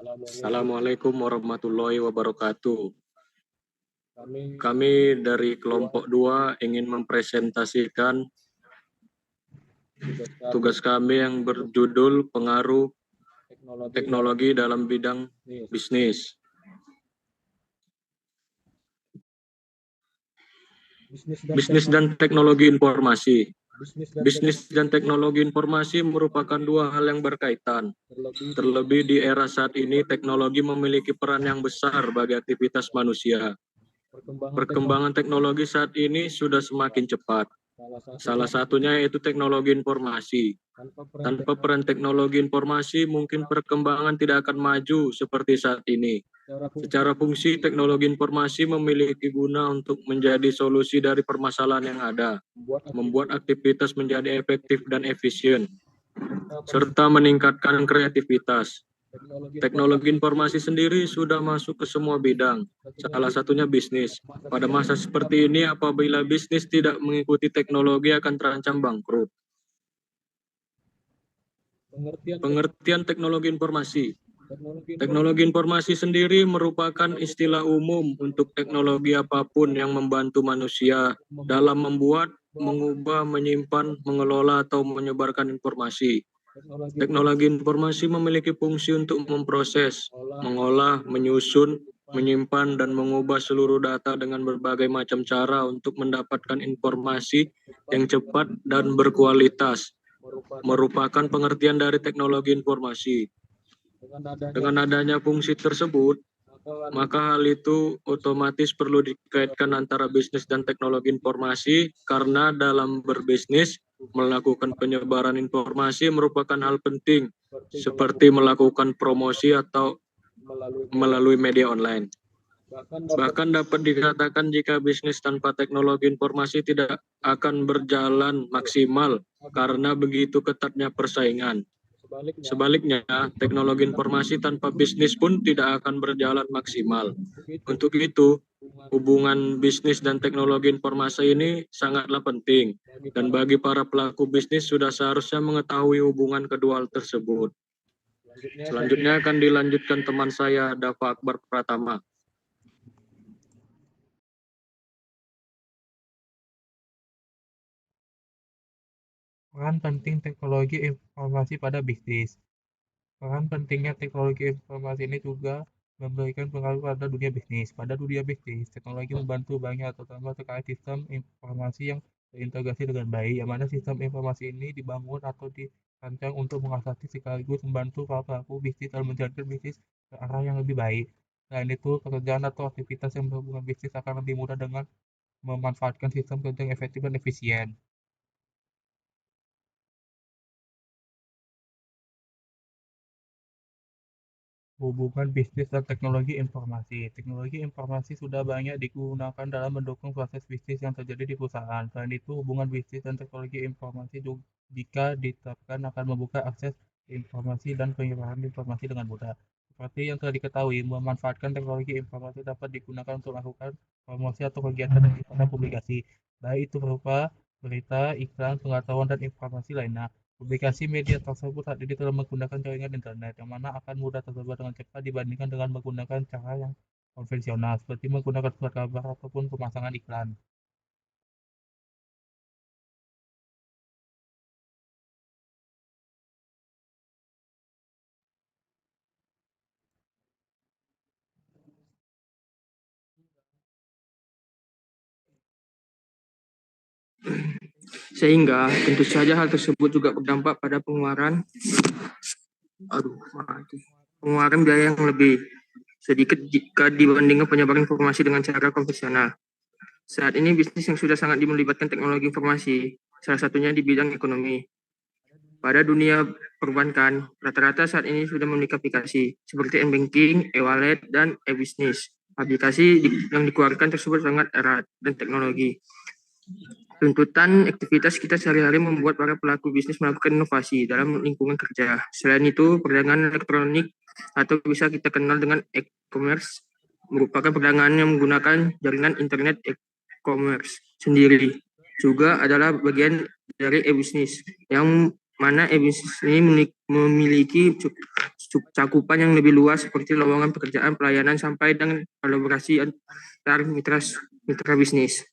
Assalamualaikum warahmatullahi wabarakatuh. Kami dari kelompok 2 ingin mempresentasikan tugas kami yang berjudul pengaruh teknologi dalam bidang bisnis. Bisnis dan teknologi informasi. Bisnis dan teknologi informasi merupakan dua hal yang berkaitan. Terlebih di era saat ini, teknologi memiliki peran yang besar bagi aktivitas manusia. Perkembangan teknologi saat ini sudah semakin cepat. Salah satunya yaitu teknologi informasi. Tanpa peran teknologi informasi, mungkin perkembangan tidak akan maju seperti saat ini. Secara fungsi, teknologi informasi memiliki guna untuk menjadi solusi dari permasalahan yang ada, membuat aktivitas menjadi efektif dan efisien, serta meningkatkan kreativitas. Teknologi informasi sendiri sudah masuk ke semua bidang, salah satunya bisnis. Pada masa seperti ini, apabila bisnis tidak mengikuti teknologi akan terancam bangkrut. Pengertian teknologi informasi. Teknologi informasi sendiri merupakan istilah umum untuk teknologi apapun yang membantu manusia dalam membuat, mengubah, menyimpan, mengelola, atau menyebarkan informasi. Teknologi informasi memiliki fungsi untuk memproses, mengolah, menyusun, menyimpan, dan mengubah seluruh data dengan berbagai macam cara untuk mendapatkan informasi yang cepat dan berkualitas. Merupakan pengertian dari teknologi informasi. Dengan adanya fungsi tersebut, maka hal itu otomatis perlu dikaitkan antara bisnis dan teknologi informasi, karena dalam berbisnis, melakukan penyebaran informasi merupakan hal penting, seperti melakukan promosi atau melalui media online. Bahkan dapat dikatakan jika bisnis tanpa teknologi informasi tidak akan berjalan maksimal karena begitu ketatnya persaingan. Sebaliknya, teknologi informasi tanpa bisnis pun tidak akan berjalan maksimal. Untuk itu, hubungan bisnis dan teknologi informasi ini sangatlah penting, dan bagi para pelaku bisnis sudah seharusnya mengetahui hubungan kedua hal tersebut. Selanjutnya akan dilanjutkan teman saya, Dafa Akbar Pratama. Peran penting teknologi informasi pada bisnis. Peran pentingnya teknologi informasi ini juga memberikan pengaruh pada dunia bisnis. Pada dunia bisnis, teknologi membantu banyak, terutama terkait sistem informasi yang terintegrasi dengan baik, yang mana sistem informasi ini dibangun atau dirancang untuk mengatasi sekaligus membantu para pelaku bisnis dalam menjalankan bisnis ke arah yang lebih baik. Selain itu, pekerjaan atau aktivitas yang berhubungan bisnis akan lebih mudah dengan memanfaatkan sistem kerja yang efektif dan efisien. Hubungan bisnis dan teknologi informasi. Teknologi informasi sudah banyak digunakan dalam mendukung proses bisnis yang terjadi di perusahaan. Selain itu, hubungan bisnis dan teknologi informasi jika diterapkan akan membuka akses informasi dan penyebaran informasi dengan mudah. Seperti yang telah diketahui, memanfaatkan teknologi informasi dapat digunakan untuk melakukan promosi atau kegiatan yang sifatnya publikasi, baik itu berupa berita, iklan, pengetahuan, dan informasi lainnya. Publikasi media tersebut saat ini telah menggunakan jaringan internet, yang mana akan mudah tersebar dengan cepat dibandingkan dengan menggunakan cara yang konvensional, seperti menggunakan surat kabar ataupun pemasangan iklan. Sehingga tentu saja hal tersebut juga berdampak pada pengeluaran biaya yang lebih sedikit jika dibandingkan penyebaran informasi dengan cara konvensional. Saat ini bisnis yang sudah sangat melibatkan teknologi informasi, salah satunya di bidang ekonomi. Pada dunia perbankan, rata-rata saat ini sudah memiliki aplikasi seperti m-banking, e-wallet, dan e-business. Aplikasi yang dikeluarkan tersebut sangat erat dan teknologi. Tuntutan aktivitas kita sehari-hari membuat para pelaku bisnis melakukan inovasi dalam lingkungan kerja. Selain itu, perdagangan elektronik atau bisa kita kenal dengan e-commerce merupakan perdagangan yang menggunakan jaringan internet. E-commerce sendiri juga adalah bagian dari e-business, yang mana e-business ini memiliki cakupan yang lebih luas seperti lowongan pekerjaan, pelayanan, sampai dengan kolaborasi antar mitra bisnis.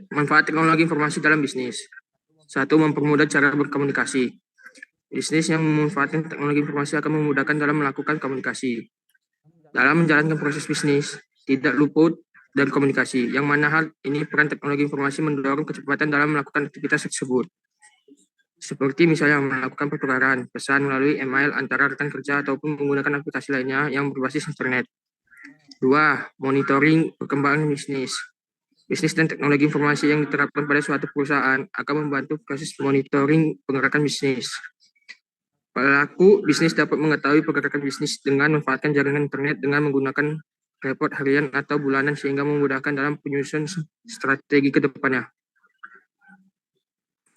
Manfaat teknologi informasi dalam bisnis. 1. Mempermudah cara berkomunikasi. Bisnis yang memanfaatkan teknologi informasi akan memudahkan dalam melakukan komunikasi. Dalam menjalankan proses bisnis, tidak luput dan komunikasi, yang mana hal ini peran teknologi informasi mendorong kecepatan dalam melakukan aktivitas tersebut. Seperti misalnya melakukan pertukaran pesan melalui email antara rekan kerja ataupun menggunakan aplikasi lainnya yang berbasis internet. 2. Monitoring perkembangan bisnis. Bisnis dan teknologi informasi yang diterapkan pada suatu perusahaan akan membantu proses monitoring pergerakan bisnis. Pelaku bisnis dapat mengetahui pergerakan bisnis dengan memanfaatkan jaringan internet dengan menggunakan report harian atau bulanan sehingga memudahkan dalam penyusunan strategi ke depannya.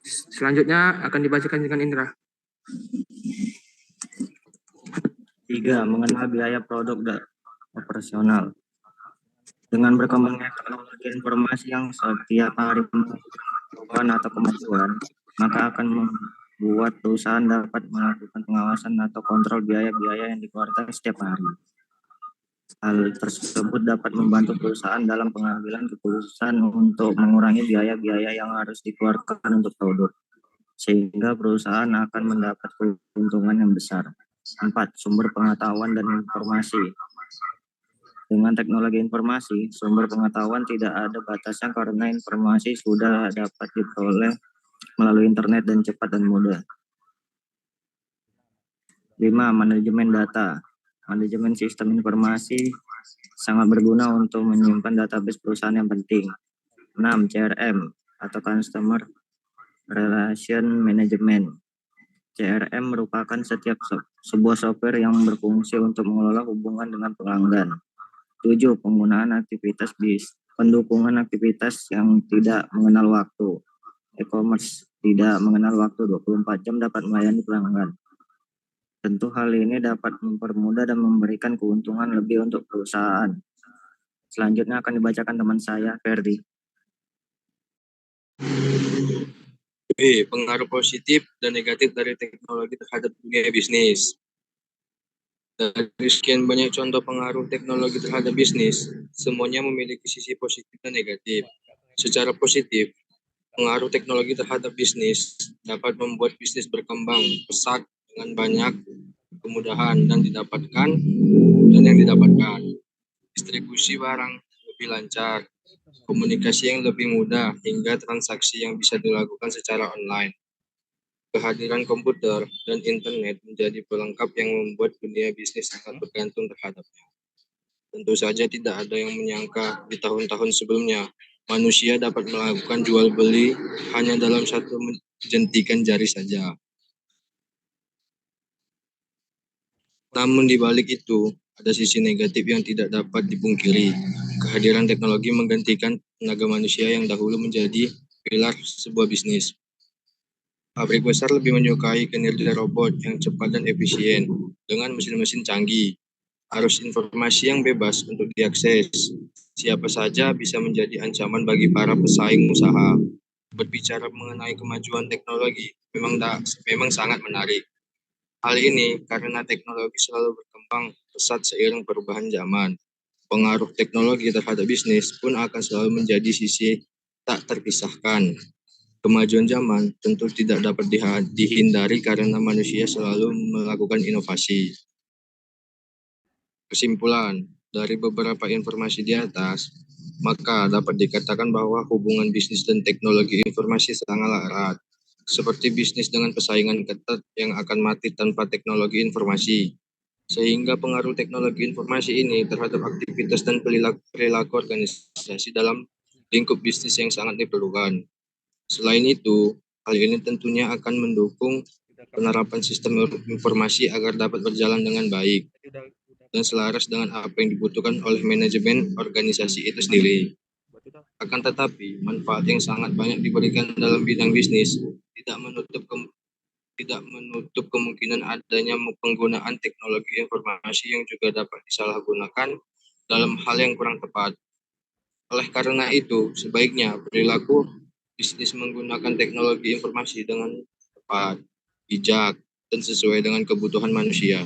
Selanjutnya akan dibacakan dengan Indra. 3. Mengenal biaya produk dan operasional. Dengan berkembangnya teknologi informasi yang setiap hari perubahan atau kemajuan, maka akan membuat perusahaan dapat melakukan pengawasan atau kontrol biaya-biaya yang dikeluarkan setiap hari. Hal tersebut dapat membantu perusahaan dalam pengambilan keputusan untuk mengurangi biaya-biaya yang harus dikeluarkan untuk produk, sehingga perusahaan akan mendapat keuntungan yang besar. 4. Sumber pengetahuan dan informasi. Dengan teknologi informasi, sumber pengetahuan tidak ada batasnya karena informasi sudah dapat diperoleh melalui internet dan cepat dan mudah. 5. Manajemen data. Manajemen sistem informasi sangat berguna untuk menyimpan database perusahaan yang penting. 6. CRM atau Customer Relation Management. CRM merupakan sebuah software yang berfungsi untuk mengelola hubungan dengan pelanggan. 7. Penggunaan aktivitas pendukungan aktivitas yang tidak mengenal waktu. E-commerce tidak mengenal waktu, 24 jam dapat melayani pelanggan. Tentu hal ini dapat mempermudah dan memberikan keuntungan lebih untuk perusahaan. Selanjutnya akan dibacakan teman saya, Ferdi. Pengaruh positif dan negatif dari teknologi terhadap dunia bisnis. Dari sekian banyak contoh pengaruh teknologi terhadap bisnis, semuanya memiliki sisi positif dan negatif. Secara positif, pengaruh teknologi terhadap bisnis dapat membuat bisnis berkembang pesat dengan banyak kemudahan yang didapatkan. Distribusi barang lebih lancar, komunikasi yang lebih mudah, hingga transaksi yang bisa dilakukan secara online. Kehadiran komputer dan internet menjadi pelengkap yang membuat dunia bisnis sangat bergantung terhadapnya. Tentu saja tidak ada yang menyangka di tahun-tahun sebelumnya manusia dapat melakukan jual beli hanya dalam satu jentikan jari saja. Namun di balik itu, ada sisi negatif yang tidak dapat dipungkiri. Kehadiran teknologi menggantikan tenaga manusia yang dahulu menjadi pilar sebuah bisnis. Pabrik besar lebih menyukai kinerja robot yang cepat dan efisien dengan mesin-mesin canggih. Arus informasi yang bebas untuk diakses. Siapa saja bisa menjadi ancaman bagi para pesaing usaha. Berbicara mengenai kemajuan teknologi memang sangat menarik. Hal ini karena teknologi selalu berkembang pesat seiring perubahan zaman. Pengaruh teknologi terhadap bisnis pun akan selalu menjadi sisi tak terpisahkan. Kemajuan zaman tentu tidak dapat dihindari karena manusia selalu melakukan inovasi. Kesimpulan, dari beberapa informasi di atas, maka dapat dikatakan bahwa hubungan bisnis dan teknologi informasi sangatlah erat. Seperti bisnis dengan persaingan ketat yang akan mati tanpa teknologi informasi. Sehingga pengaruh teknologi informasi ini terhadap aktivitas dan perilaku organisasi dalam lingkup bisnis yang sangat diperlukan. Selain itu, hal ini tentunya akan mendukung penerapan sistem informasi agar dapat berjalan dengan baik dan selaras dengan apa yang dibutuhkan oleh manajemen organisasi itu sendiri. Akan tetapi, manfaat yang sangat banyak diberikan dalam bidang bisnis tidak menutup kemungkinan adanya penggunaan teknologi informasi yang juga dapat disalahgunakan dalam hal yang kurang tepat. Oleh karena itu, sebaiknya perilaku bisnis menggunakan teknologi informasi dengan tepat, bijak, dan sesuai dengan kebutuhan manusia,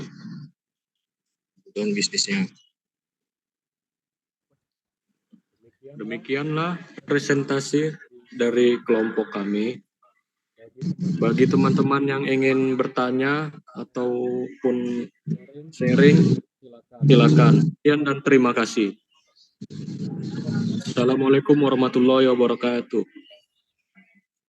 kebutuhan bisnisnya. Demikianlah presentasi dari kelompok kami. Bagi teman-teman yang ingin bertanya ataupun sharing, silakan. Sekian dan terima kasih. Assalamualaikum warahmatullahi wabarakatuh.